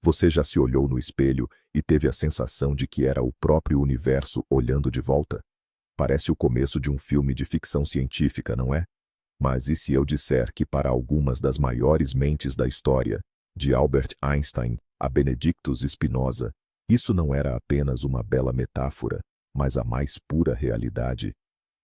Você já se olhou no espelho e teve a sensação de que era o próprio universo olhando de volta? Parece o começo de um filme de ficção científica, não é? Mas e se eu disser que para algumas das maiores mentes da história, de Albert Einstein a Benedictus Spinoza, isso não era apenas uma bela metáfora, mas a mais pura realidade?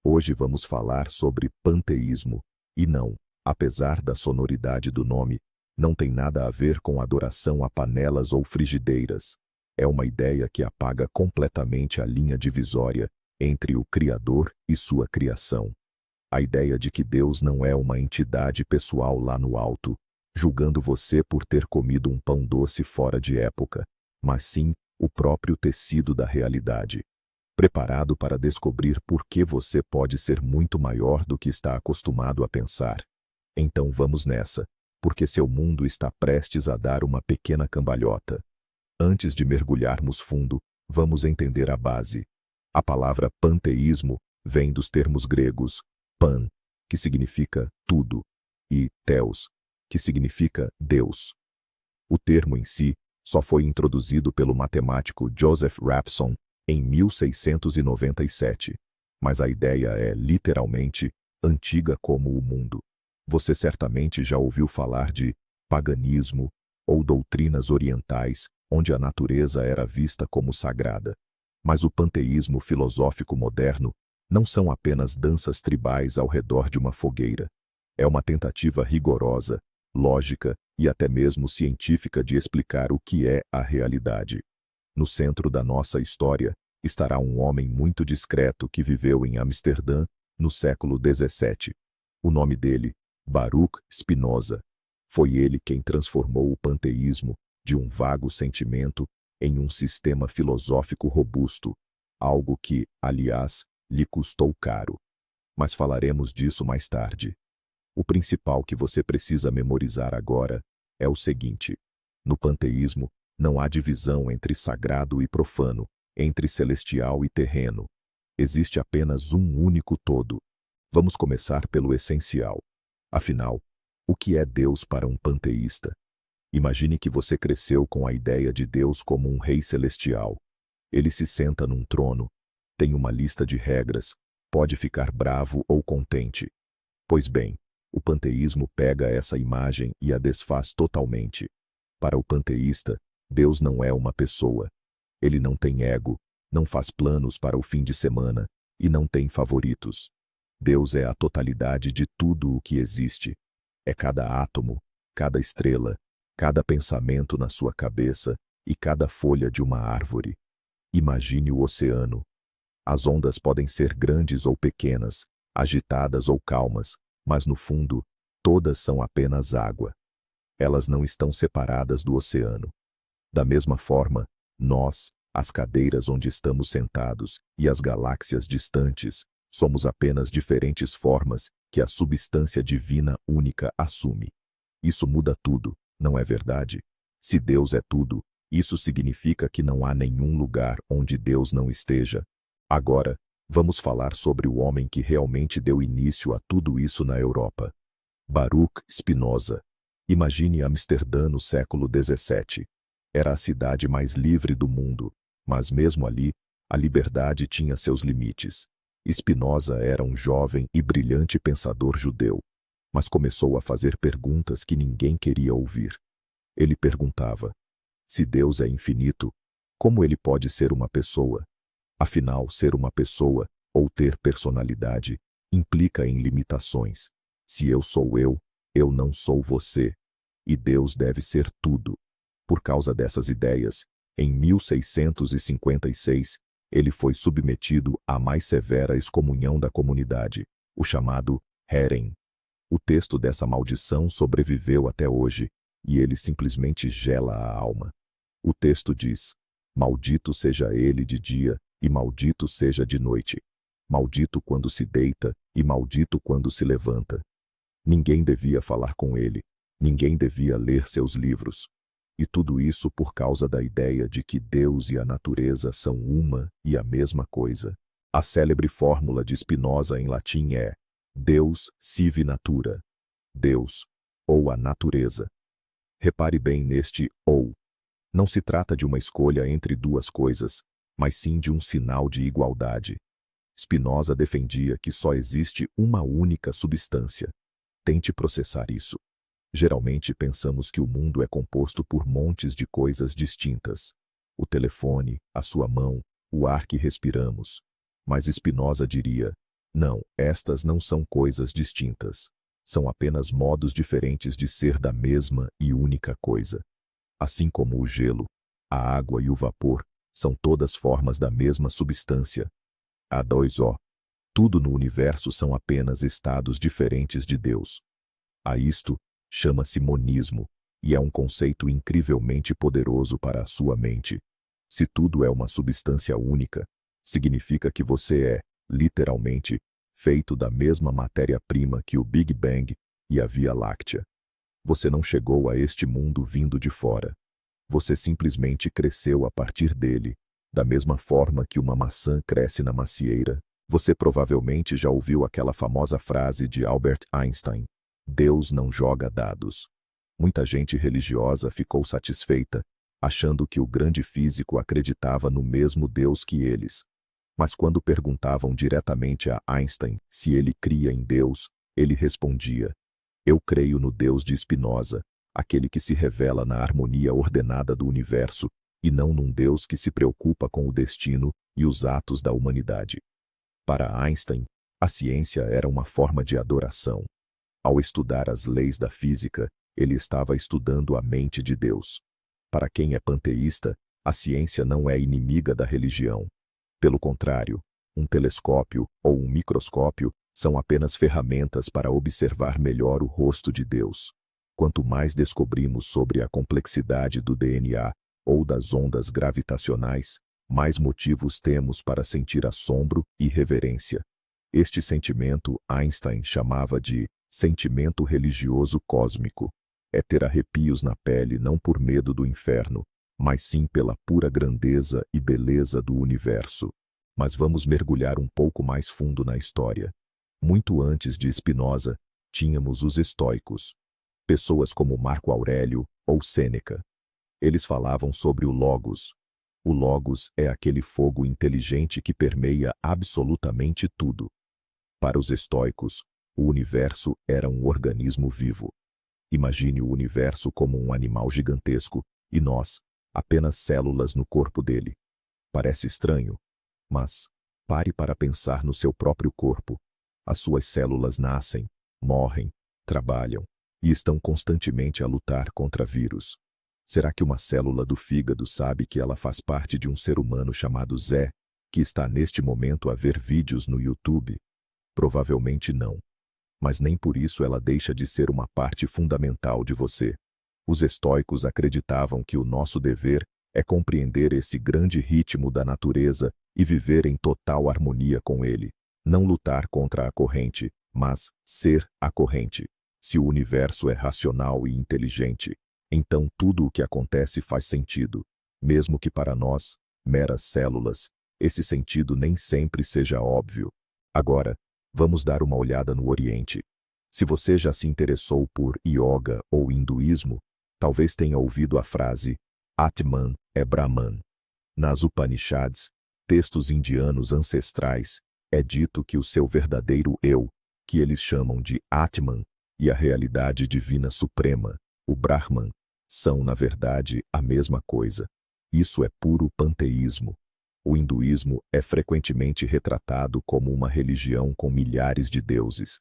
Hoje vamos falar sobre panteísmo, e não, apesar da sonoridade do nome, não tem nada a ver com adoração a panelas ou frigideiras. É uma ideia que apaga completamente a linha divisória entre o Criador e sua criação. A ideia de que Deus não é uma entidade pessoal lá no alto, julgando você por ter comido um pão doce fora de época, mas sim o próprio tecido da realidade. Preparado para descobrir por que você pode ser muito maior do que está acostumado a pensar? Então vamos nessa, porque seu mundo está prestes a dar uma pequena cambalhota. Antes de mergulharmos fundo, vamos entender a base. A palavra panteísmo vem dos termos gregos pan, que significa tudo, e theos, que significa Deus. O termo em si só foi introduzido pelo matemático Joseph Raphson em 1697, mas a ideia é literalmente antiga como o mundo. Você certamente já ouviu falar de paganismo ou doutrinas orientais, onde a natureza era vista como sagrada. Mas o panteísmo filosófico moderno não são apenas danças tribais ao redor de uma fogueira. É uma tentativa rigorosa, lógica e até mesmo científica de explicar o que é a realidade. No centro da nossa história estará um homem muito discreto que viveu em Amsterdã no século XVII. O nome dele, Baruch Spinoza. Foi ele quem transformou o panteísmo de um vago sentimento em um sistema filosófico robusto, algo que, aliás, lhe custou caro. Mas falaremos disso mais tarde. O principal que você precisa memorizar agora é o seguinte: no panteísmo, não há divisão entre sagrado e profano, entre celestial e terreno. Existe apenas um único todo. Vamos começar pelo essencial. Afinal, o que é Deus para um panteísta? Imagine que você cresceu com a ideia de Deus como um rei celestial. Ele se senta num trono, tem uma lista de regras, pode ficar bravo ou contente. Pois bem, o panteísmo pega essa imagem e a desfaz totalmente. Para o panteísta, Deus não é uma pessoa. Ele não tem ego, não faz planos para o fim de semana e não tem favoritos. Deus é a totalidade de tudo o que existe. É cada átomo, cada estrela, cada pensamento na sua cabeça e cada folha de uma árvore. Imagine o oceano. As ondas podem ser grandes ou pequenas, agitadas ou calmas, mas no fundo, todas são apenas água. Elas não estão separadas do oceano. Da mesma forma, nós, as cadeiras onde estamos sentados e as galáxias distantes, somos apenas diferentes formas que a substância divina única assume. Isso muda tudo, não é verdade? Se Deus é tudo, isso significa que não há nenhum lugar onde Deus não esteja. Agora, vamos falar sobre o homem que realmente deu início a tudo isso na Europa. Baruch Spinoza. Imagine Amsterdã no século XVII. Era a cidade mais livre do mundo, mas mesmo ali, a liberdade tinha seus limites. Spinoza era um jovem e brilhante pensador judeu, mas começou a fazer perguntas que ninguém queria ouvir. Ele perguntava: se Deus é infinito, como ele pode ser uma pessoa? Afinal, ser uma pessoa, ou ter personalidade, implica em limitações. Se eu sou eu não sou você. E Deus deve ser tudo. Por causa dessas ideias, em 1656, ele foi submetido à mais severa excomunhão da comunidade, o chamado Herem. O texto dessa maldição sobreviveu até hoje, e ele simplesmente gela a alma. O texto diz: maldito seja ele de dia, e maldito seja de noite. Maldito quando se deita, e maldito quando se levanta. Ninguém devia falar com ele, ninguém devia ler seus livros. E tudo isso por causa da ideia de que Deus e a natureza são uma e a mesma coisa. A célebre fórmula de Spinoza em latim é Deus sive natura. Deus, ou a natureza. Repare bem neste ou. Não se trata de uma escolha entre duas coisas, mas sim de um sinal de igualdade. Spinoza defendia que só existe uma única substância. Tente processar isso. Geralmente pensamos que o mundo é composto por montes de coisas distintas. O telefone, a sua mão, o ar que respiramos. Mas Spinoza diria: não, estas não são coisas distintas. São apenas modos diferentes de ser da mesma e única coisa. Assim como o gelo, a água e o vapor são todas formas da mesma substância. H2O. Tudo no universo são apenas estados diferentes de Deus. A isto chama-se monismo, e é um conceito incrivelmente poderoso para a sua mente. Se tudo é uma substância única, significa que você é, literalmente, feito da mesma matéria-prima que o Big Bang e a Via Láctea. Você não chegou a este mundo vindo de fora. Você simplesmente cresceu a partir dele, da mesma forma que uma maçã cresce na macieira. Você provavelmente já ouviu aquela famosa frase de Albert Einstein: Deus não joga dados. Muita gente religiosa ficou satisfeita, achando que o grande físico acreditava no mesmo Deus que eles. Mas quando perguntavam diretamente a Einstein se ele cria em Deus, ele respondia: eu creio no Deus de Spinoza, aquele que se revela na harmonia ordenada do universo, e não num Deus que se preocupa com o destino e os atos da humanidade. Para Einstein, a ciência era uma forma de adoração. Ao estudar as leis da física, ele estava estudando a mente de Deus. Para quem é panteísta, a ciência não é inimiga da religião. Pelo contrário, um telescópio ou um microscópio são apenas ferramentas para observar melhor o rosto de Deus. Quanto mais descobrimos sobre a complexidade do DNA ou das ondas gravitacionais, mais motivos temos para sentir assombro e reverência. Este sentimento Einstein chamava de sentimento religioso cósmico. É ter arrepios na pele não por medo do inferno, mas sim pela pura grandeza e beleza do universo. Mas vamos mergulhar um pouco mais fundo na história. Muito antes de Spinoza, tínhamos os estoicos, pessoas como Marco Aurélio ou Sêneca. Eles falavam sobre o Logos. O Logos é aquele fogo inteligente que permeia absolutamente tudo. Para os estoicos, o universo era um organismo vivo. Imagine o universo como um animal gigantesco, e nós, apenas células no corpo dele. Parece estranho, mas pare para pensar no seu próprio corpo. As suas células nascem, morrem, trabalham, e estão constantemente a lutar contra vírus. Será que uma célula do fígado sabe que ela faz parte de um ser humano chamado Zé, que está neste momento a ver vídeos no YouTube? Provavelmente não. Mas nem por isso ela deixa de ser uma parte fundamental de você. Os estoicos acreditavam que o nosso dever é compreender esse grande ritmo da natureza e viver em total harmonia com ele. Não lutar contra a corrente, mas ser a corrente. Se o universo é racional e inteligente, então tudo o que acontece faz sentido, mesmo que para nós, meras células, esse sentido nem sempre seja óbvio. Agora, vamos dar uma olhada no Oriente. Se você já se interessou por yoga ou hinduísmo, talvez tenha ouvido a frase Atman é Brahman. Nas Upanishads, textos indianos ancestrais, é dito que o seu verdadeiro eu, que eles chamam de Atman, e a realidade divina suprema, o Brahman, são, na verdade, a mesma coisa. Isso é puro panteísmo. O hinduísmo é frequentemente retratado como uma religião com milhares de deuses.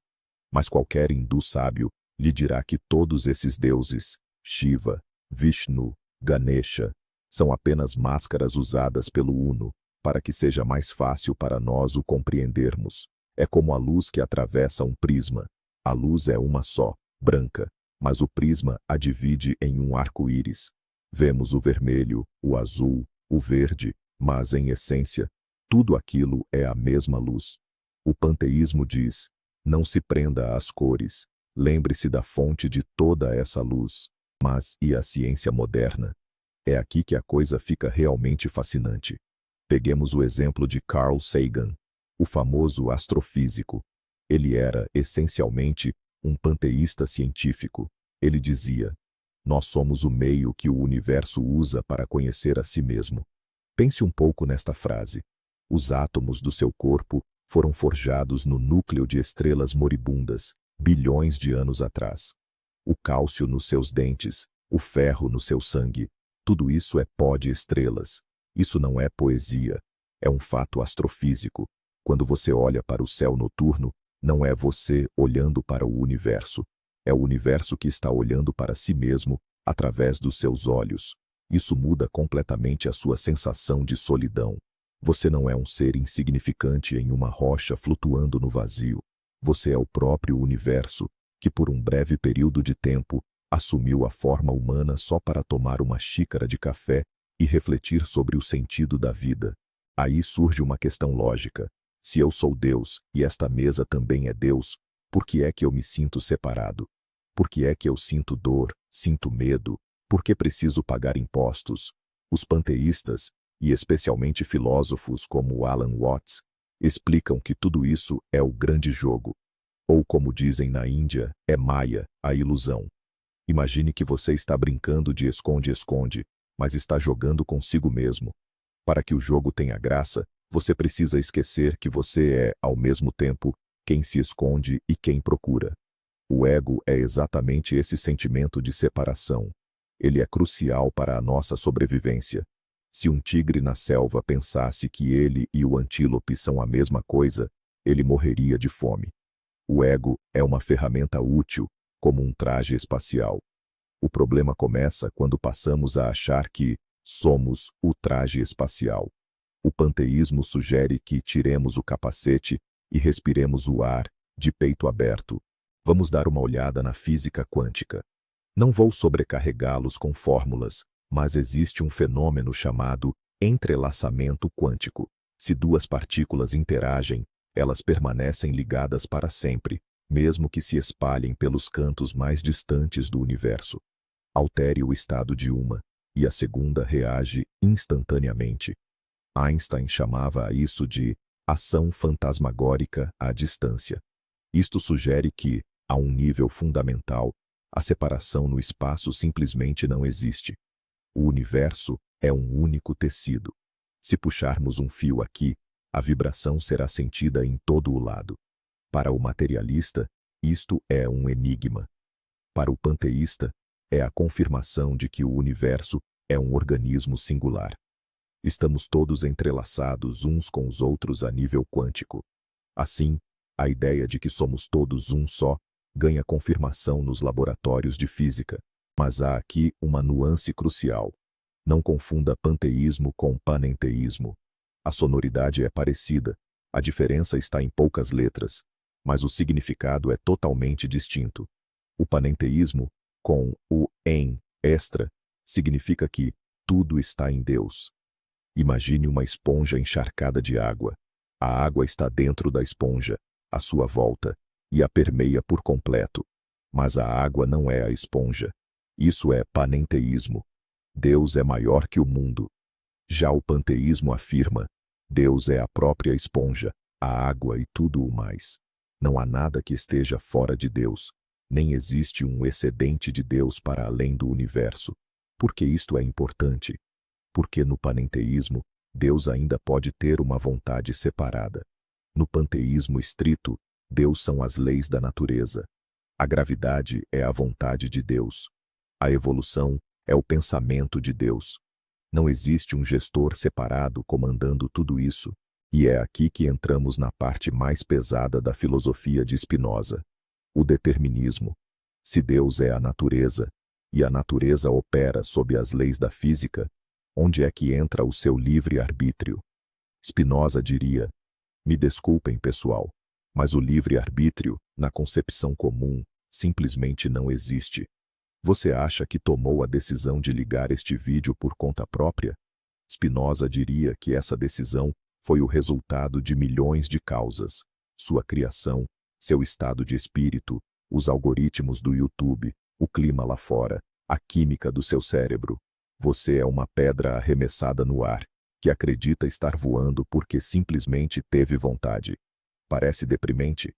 Mas qualquer hindu sábio lhe dirá que todos esses deuses, Shiva, Vishnu, Ganesha, são apenas máscaras usadas pelo Uno, para que seja mais fácil para nós o compreendermos. É como a luz que atravessa um prisma. A luz é uma só, branca, mas o prisma a divide em um arco-íris. Vemos o vermelho, o azul, o verde, mas, em essência, tudo aquilo é a mesma luz. O panteísmo diz: não se prenda às cores, lembre-se da fonte de toda essa luz. Mas e a ciência moderna? É aqui que a coisa fica realmente fascinante. Peguemos o exemplo de Carl Sagan, o famoso astrofísico. Ele era, essencialmente, um panteísta científico. Ele dizia: Nós somos o meio que o universo usa para conhecer a si mesmo. Pense um pouco nesta frase. Os átomos do seu corpo foram forjados no núcleo de estrelas moribundas, bilhões de anos atrás. O cálcio nos seus dentes, o ferro no seu sangue, tudo isso é pó de estrelas. Isso não é poesia, é um fato astrofísico. Quando você olha para o céu noturno, não é você olhando para o universo. É o universo que está olhando para si mesmo através dos seus olhos. Isso muda completamente a sua sensação de solidão. Você não é um ser insignificante em uma rocha flutuando no vazio. Você é o próprio universo, que por um breve período de tempo assumiu a forma humana só para tomar uma xícara de café e refletir sobre o sentido da vida. Aí surge uma questão lógica. Se eu sou Deus e esta mesa também é Deus, por que é que eu me sinto separado? Por que é que eu sinto dor, sinto medo? Por que preciso pagar impostos? Os panteístas, e especialmente filósofos como Alan Watts, explicam que tudo isso é o grande jogo. Ou como dizem na Índia, é Maya, a ilusão. Imagine que você está brincando de esconde-esconde, mas está jogando consigo mesmo. Para que o jogo tenha graça, você precisa esquecer que você é, ao mesmo tempo, quem se esconde e quem procura. O ego é exatamente esse sentimento de separação. Ele é crucial para a nossa sobrevivência. Se um tigre na selva pensasse que ele e o antílope são a mesma coisa, ele morreria de fome. O ego é uma ferramenta útil, como um traje espacial. O problema começa quando passamos a achar que somos o traje espacial. O panteísmo sugere que tiremos o capacete e respiremos o ar, de peito aberto. Vamos dar uma olhada na física quântica. Não vou sobrecarregá-los com fórmulas, mas existe um fenômeno chamado entrelaçamento quântico. Se duas partículas interagem, elas permanecem ligadas para sempre, mesmo que se espalhem pelos cantos mais distantes do universo. Altere o estado de uma, e a segunda reage instantaneamente. Einstein chamava a isso de ação fantasmagórica à distância. Isto sugere que, a um nível fundamental, a separação no espaço simplesmente não existe. O universo é um único tecido. Se puxarmos um fio aqui, a vibração será sentida em todo o lado. Para o materialista, isto é um enigma. Para o panteísta, é a confirmação de que o universo é um organismo singular. Estamos todos entrelaçados uns com os outros a nível quântico. Assim, a ideia de que somos todos um só ganha confirmação nos laboratórios de física. Mas há aqui uma nuance crucial. Não confunda panteísmo com panenteísmo. A sonoridade é parecida, a diferença está em poucas letras, mas o significado é totalmente distinto. O panenteísmo, com o em extra, significa que tudo está em Deus. Imagine uma esponja encharcada de água. A água está dentro da esponja, à sua volta, e a permeia por completo. Mas a água não é a esponja. Isso é panenteísmo. Deus é maior que o mundo. Já o panteísmo afirma: Deus é a própria esponja, a água e tudo o mais. Não há nada que esteja fora de Deus, nem existe um excedente de Deus para além do universo. Por que isto é importante? Porque no panenteísmo, Deus ainda pode ter uma vontade separada. No panteísmo estrito, Deus são as leis da natureza. A gravidade é a vontade de Deus. A evolução é o pensamento de Deus. Não existe um gestor separado comandando tudo isso, e é aqui que entramos na parte mais pesada da filosofia de Spinoza, o determinismo. Se Deus é a natureza, e a natureza opera sob as leis da física, onde é que entra o seu livre-arbítrio? Spinoza diria: me desculpem, pessoal, mas o livre-arbítrio, na concepção comum, simplesmente não existe. Você acha que tomou a decisão de ligar este vídeo por conta própria? Spinoza diria que essa decisão foi o resultado de milhões de causas: sua criação, seu estado de espírito, os algoritmos do YouTube, o clima lá fora, a química do seu cérebro. Você é uma pedra arremessada no ar, que acredita estar voando porque simplesmente teve vontade. Parece deprimente?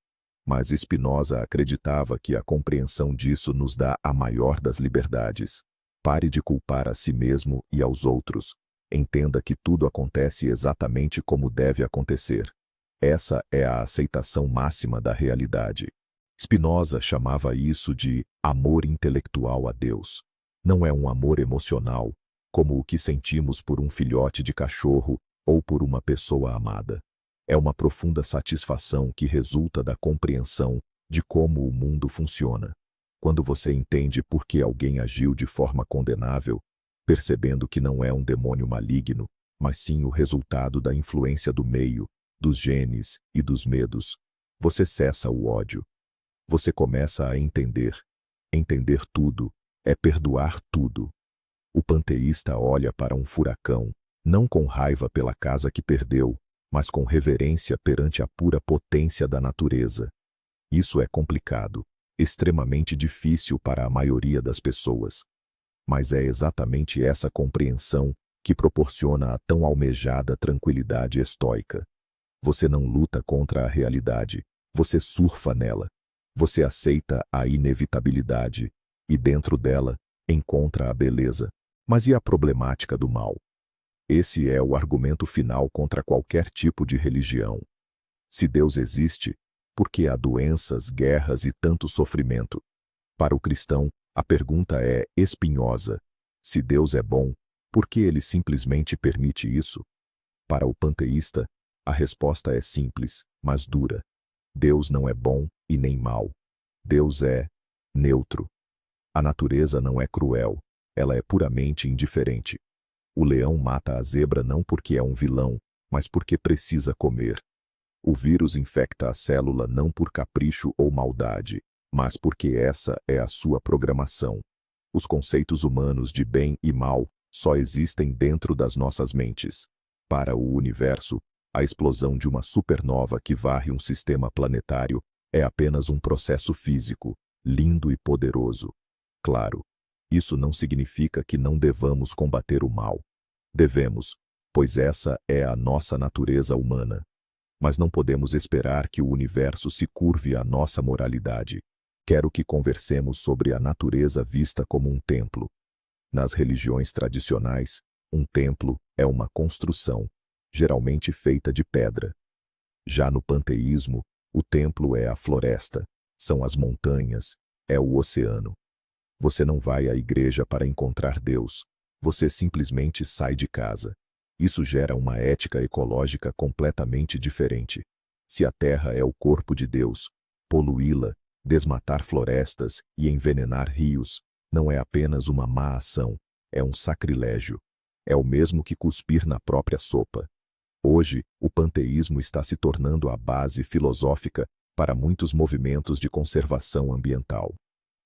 Mas Spinoza acreditava que a compreensão disso nos dá a maior das liberdades. Pare de culpar a si mesmo e aos outros. Entenda que tudo acontece exatamente como deve acontecer. Essa é a aceitação máxima da realidade. Spinoza chamava isso de amor intelectual a Deus. Não é um amor emocional, como o que sentimos por um filhote de cachorro ou por uma pessoa amada. É uma profunda satisfação que resulta da compreensão de como o mundo funciona. Quando você entende por que alguém agiu de forma condenável, percebendo que não é um demônio maligno, mas sim o resultado da influência do meio, dos genes e dos medos, você cessa o ódio. Você começa a entender. Entender tudo é perdoar tudo. O panteísta olha para um furacão, não com raiva pela casa que perdeu, mas com reverência perante a pura potência da natureza. Isso é complicado, extremamente difícil para a maioria das pessoas. Mas é exatamente essa compreensão que proporciona a tão almejada tranquilidade estoica. Você não luta contra a realidade, você surfa nela. Você aceita a inevitabilidade e, dentro dela, encontra a beleza. Mas e a problemática do mal? Esse é o argumento final contra qualquer tipo de religião. Se Deus existe, por que há doenças, guerras e tanto sofrimento? Para o cristão, a pergunta é espinhosa. Se Deus é bom, por que ele simplesmente permite isso? Para o panteísta, a resposta é simples, mas dura. Deus não é bom e nem mau. Deus é neutro. A natureza não é cruel, ela é puramente indiferente. O leão mata a zebra não porque é um vilão, mas porque precisa comer. O vírus infecta a célula não por capricho ou maldade, mas porque essa é a sua programação. Os conceitos humanos de bem e mal só existem dentro das nossas mentes. Para o universo, a explosão de uma supernova que varre um sistema planetário é apenas um processo físico, lindo e poderoso. Claro, isso não significa que não devamos combater o mal. Devemos, pois essa é a nossa natureza humana. Mas não podemos esperar que o universo se curve à nossa moralidade. Quero que conversemos sobre a natureza vista como um templo. Nas religiões tradicionais, um templo é uma construção, geralmente feita de pedra. Já no panteísmo, o templo é a floresta, são as montanhas, é o oceano. Você não vai à igreja para encontrar Deus, você simplesmente sai de casa. Isso gera uma ética ecológica completamente diferente. Se a terra é o corpo de Deus, poluí-la, desmatar florestas e envenenar rios não é apenas uma má ação, é um sacrilégio. É o mesmo que cuspir na própria sopa. Hoje, o panteísmo está se tornando a base filosófica para muitos movimentos de conservação ambiental.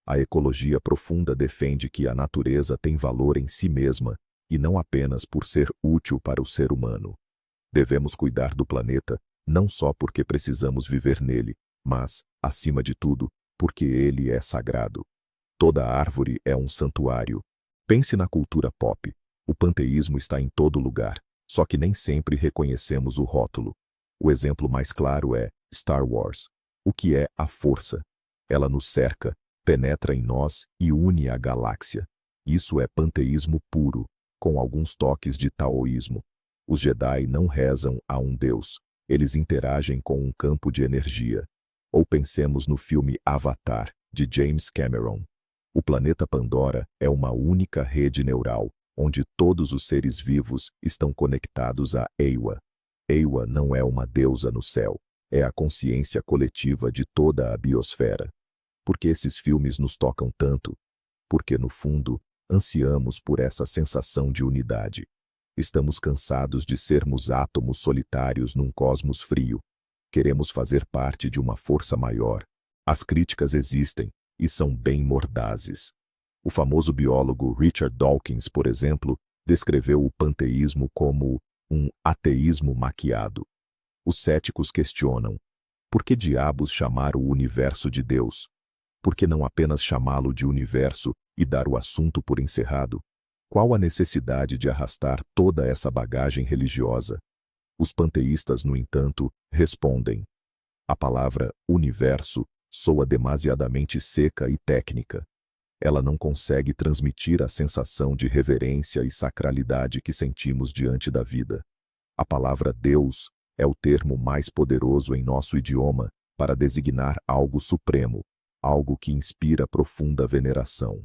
A ecologia profunda defende que a natureza tem valor em si mesma e não apenas por ser útil para o ser humano. Devemos cuidar do planeta, não só porque precisamos viver nele, mas, acima de tudo, porque ele é sagrado. Toda árvore é um santuário. Pense na cultura pop. O panteísmo está em todo lugar, só que nem sempre reconhecemos o rótulo. O exemplo mais claro é Star Wars. O que é a força? Ela nos cerca, penetra em nós e une a galáxia. Isso é panteísmo puro, com alguns toques de taoísmo. Os Jedi não rezam a um deus, eles interagem com um campo de energia. Ou pensemos no filme Avatar, de James Cameron. O planeta Pandora é uma única rede neural, onde todos os seres vivos estão conectados a Eywa. Eywa não é uma deusa no céu, é a consciência coletiva de toda a biosfera. Por que esses filmes nos tocam tanto? Porque, no fundo, ansiamos por essa sensação de unidade. Estamos cansados de sermos átomos solitários num cosmos frio. Queremos fazer parte de uma força maior. As críticas existem, e são bem mordazes. O famoso biólogo Richard Dawkins, por exemplo, descreveu o panteísmo como um ateísmo maquiado. Os céticos questionam: por que diabos chamar o universo de Deus? Por que não apenas chamá-lo de universo e dar o assunto por encerrado? Qual a necessidade de arrastar toda essa bagagem religiosa? Os panteístas, no entanto, respondem: A palavra universo soa demasiadamente seca e técnica. Ela não consegue transmitir a sensação de reverência e sacralidade que sentimos diante da vida. A palavra Deus é o termo mais poderoso em nosso idioma para designar algo supremo, algo que inspira profunda veneração.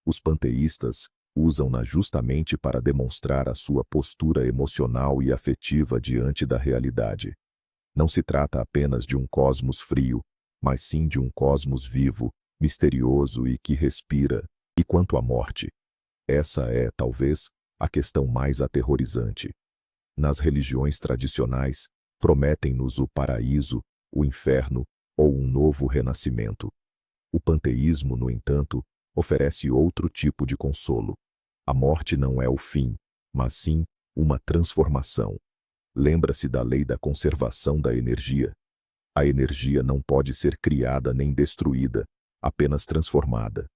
Os panteístas usam-na justamente para demonstrar a sua postura emocional e afetiva diante da realidade. Não se trata apenas de um cosmos frio, mas sim de um cosmos vivo, misterioso e que respira. E quanto à morte? Essa é, talvez, a questão mais aterrorizante. Nas religiões tradicionais, prometem-nos o paraíso, o inferno ou um novo renascimento. O panteísmo, no entanto, oferece outro tipo de consolo. A morte não é o fim, mas sim uma transformação. Lembra-se da lei da conservação da energia? A energia não pode ser criada nem destruída, apenas transformada.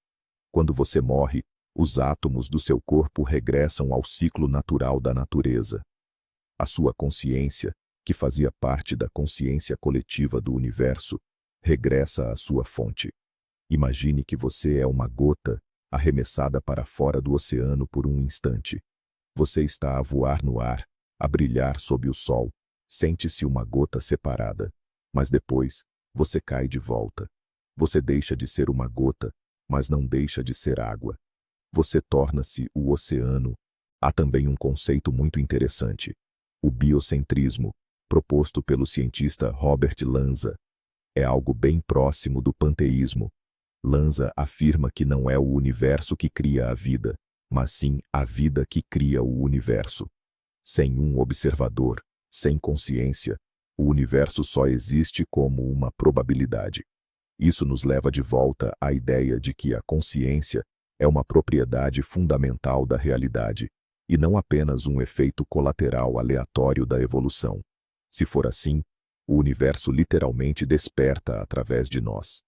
Quando você morre, os átomos do seu corpo regressam ao ciclo natural da natureza. A sua consciência, que fazia parte da consciência coletiva do universo, regressa à sua fonte. Imagine que você é uma gota arremessada para fora do oceano por um instante. Você está a voar no ar, a brilhar sob o sol. Sente-se uma gota separada. Mas depois, você cai de volta. Você deixa de ser uma gota, mas não deixa de ser água. Você torna-se o oceano. Há também um conceito muito interessante: o biocentrismo, proposto pelo cientista Robert Lanza. É algo bem próximo do panteísmo. Lanza afirma que não é o universo que cria a vida, mas sim a vida que cria o universo. Sem um observador, sem consciência, o universo só existe como uma probabilidade. Isso nos leva de volta à ideia de que a consciência é uma propriedade fundamental da realidade, e não apenas um efeito colateral aleatório da evolução. Se for assim, o universo literalmente desperta através de nós.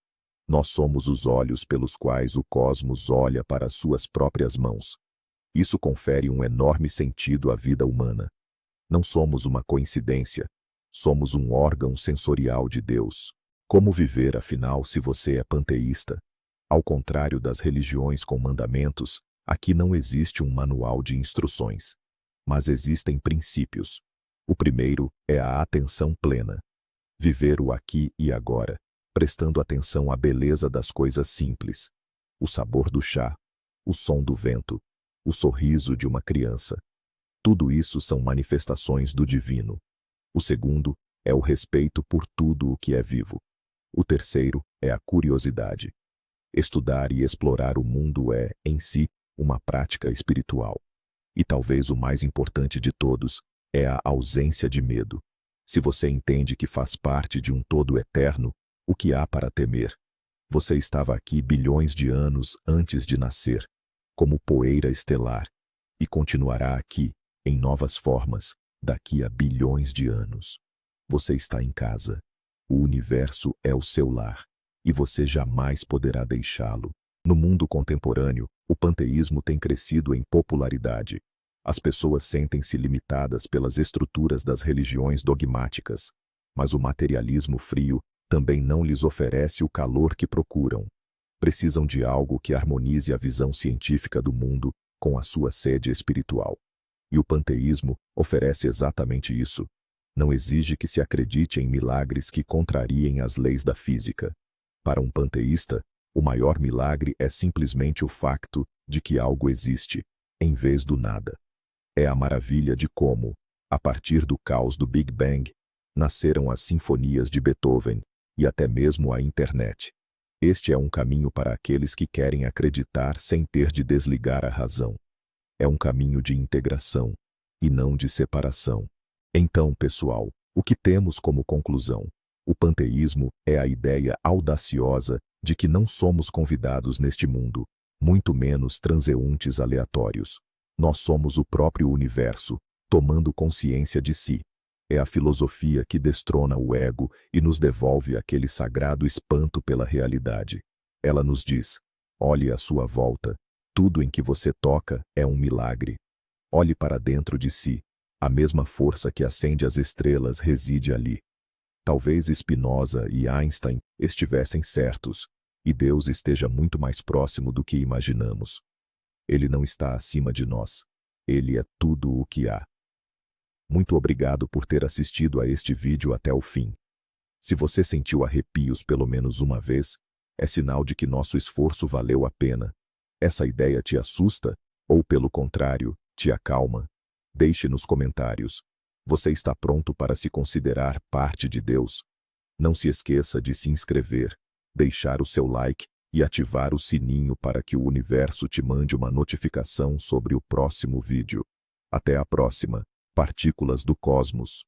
Nós somos os olhos pelos quais o cosmos olha para as suas próprias mãos. Isso confere um enorme sentido à vida humana. Não somos uma coincidência. Somos um órgão sensorial de Deus. Como viver, afinal, se você é panteísta? Ao contrário das religiões com mandamentos, aqui não existe um manual de instruções. Mas existem princípios. O primeiro é a atenção plena. Viver o aqui e agora, prestando atenção à beleza das coisas simples. O sabor do chá, o som do vento, o sorriso de uma criança. Tudo isso são manifestações do divino. O segundo é o respeito por tudo o que é vivo. O terceiro é a curiosidade. Estudar e explorar o mundo é, em si, uma prática espiritual. E talvez o mais importante de todos é a ausência de medo. Se você entende que faz parte de um todo eterno, o que há para temer? Você estava aqui bilhões de anos antes de nascer, como poeira estelar, e continuará aqui, em novas formas, daqui a bilhões de anos. Você está em casa. O universo é o seu lar, e você jamais poderá deixá-lo. No mundo contemporâneo, o panteísmo tem crescido em popularidade. As pessoas sentem-se limitadas pelas estruturas das religiões dogmáticas, mas o materialismo frio também não lhes oferece o calor que procuram. Precisam de algo que harmonize a visão científica do mundo com a sua sede espiritual. E o panteísmo oferece exatamente isso. Não exige que se acredite em milagres que contrariem as leis da física. Para um panteísta, o maior milagre é simplesmente o facto de que algo existe, em vez do nada. É a maravilha de como, a partir do caos do Big Bang, nasceram as sinfonias de Beethoven e até mesmo a internet. Este é um caminho para aqueles que querem acreditar sem ter de desligar a razão. É um caminho de integração, e não de separação. Então, pessoal, o que temos como conclusão? O panteísmo é a ideia audaciosa de que não somos convidados neste mundo, muito menos transeuntes aleatórios. Nós somos o próprio universo, tomando consciência de si. É a filosofia que destrona o ego e nos devolve aquele sagrado espanto pela realidade. Ela nos diz: olhe à sua volta, tudo em que você toca é um milagre. Olhe para dentro de si, a mesma força que acende as estrelas reside ali. Talvez Spinoza e Einstein estivessem certos, e Deus esteja muito mais próximo do que imaginamos. Ele não está acima de nós. Ele é tudo o que há. Muito obrigado por ter assistido a este vídeo até o fim. Se você sentiu arrepios pelo menos uma vez, é sinal de que nosso esforço valeu a pena. Essa ideia te assusta? Ou, pelo contrário, te acalma? Deixe nos comentários. Você está pronto para se considerar parte de Deus? Não se esqueça de se inscrever, deixar o seu like e ativar o sininho para que o universo te mande uma notificação sobre o próximo vídeo. Até a próxima, Partículas do Cosmos.